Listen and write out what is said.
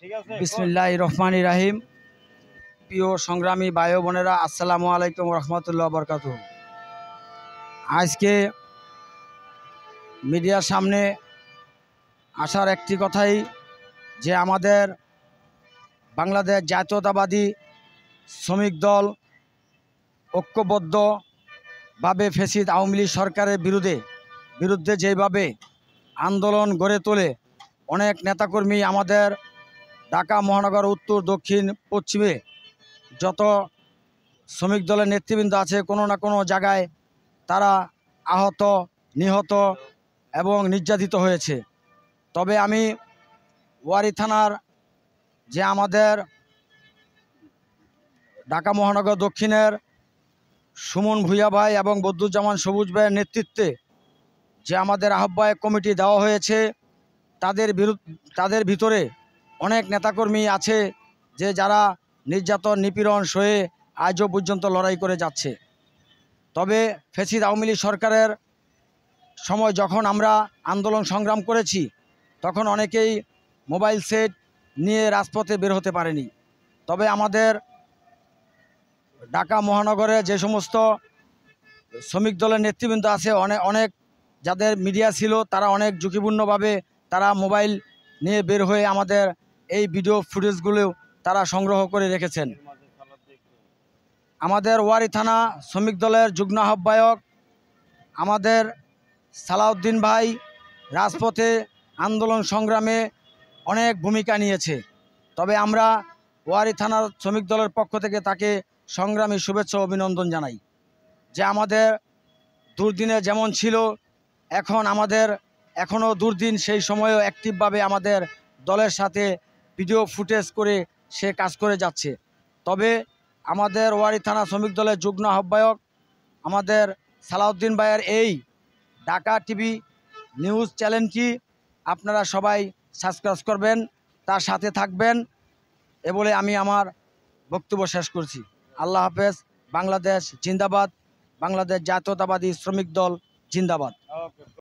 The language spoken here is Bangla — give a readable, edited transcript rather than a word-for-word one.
বিসমিল্লাহির রহমানির রহিম। প্রিয় সংগ্রামী ভাই বোনেরা, আসসালামু আলাইকুম রহমতুল্লাহ বরকাতুহু। আজকে মিডিয়ার সামনে আসার একটি কথাই যে আমাদের বাংলাদেশ জাতীয়তাবাদী শ্রমিক দল ঐক্যবদ্ধভাবে ফ্যাসিস্ট আওয়ামী লীগ সরকারের বিরুদ্ধে যেভাবে আন্দোলন গড়ে তোলে, অনেক নেতাকর্মী আমাদের ঢাকা মহানগর উত্তর দক্ষিণ পশ্চিমে যত শ্রমিক দলের নেতৃবৃন্দ আছে, কোনো না কোনো জায়গায় তারা আহত, নিহত এবং নির্যাতিত হয়েছে। তবে আমি ওয়ারী থানার যে আমাদের ঢাকা মহানগর দক্ষিণের সুমন ভূঁইয়া ভাই এবং বদরুজ্জামান সবুজ ভাইয়ের নেতৃত্বে যে আমাদের আহ্বায়ক কমিটি দেওয়া হয়েছে, তাদের ভিতরে অনেক নেতাকর্মী আছে যে যারা নির্যাতন নিপীড়ন সয়ে আজও পর্যন্ত লড়াই করে যাচ্ছে। তবে ফ্যাসিস্ট আওয়ামী লীগ সরকারের সময় যখন আমরা আন্দোলন সংগ্রাম করেছি, তখন অনেকেই মোবাইল সেট নিয়ে রাজপথে বের হতে পারেনি। তবে আমাদের ঢাকা মহানগরে যে সমস্ত শ্রমিক দলের নেতৃবৃন্দ আছে, অনেক যাদের মিডিয়া ছিল, তারা অনেক ঝুঁকিপূর্ণভাবে তারা মোবাইল নিয়ে বের হয়ে আমাদের এই ভিডিও ফুটেজগুলো তারা সংগ্রহ করে রেখেছেন। আমাদের ওয়ারী থানা শ্রমিক দলের যুগ্ম আহ্বায়ক আমাদের সালাউদ্দিন ভাই রাজপথে আন্দোলন সংগ্রামে অনেক ভূমিকা নিয়েছে। তবে আমরা ওয়ারী থানার শ্রমিক দলের পক্ষ থেকে তাকে সংগ্রামী শুভেচ্ছা অভিনন্দন জানাই। যে আমাদের দুর্দিনে যেমন ছিল, এখনও দুর্দিন, সেই সময়ও অ্যাক্টিভভাবে আমাদের দলের সাথে ভিডিও ফুটেজ করে সে কাজ করে যাচ্ছে। তবে আমাদের ওয়ারী থানা শ্রমিক দলের যুগ্ম আহ্বায়ক আমাদের সালাউদ্দিন ভাইয়ের এই ঢাকা টিভি নিউজ চ্যানেলটি আপনারা সবাই সাবস্ক্রাইব করবেন, তার সাথে থাকবেন এ বলে আমি আমার বক্তব্য শেষ করছি। আল্লাহ হাফেজ। বাংলাদেশ জিন্দাবাদ। বাংলাদেশ জাতীয়তাবাদী শ্রমিক দল জিন্দাবাদ।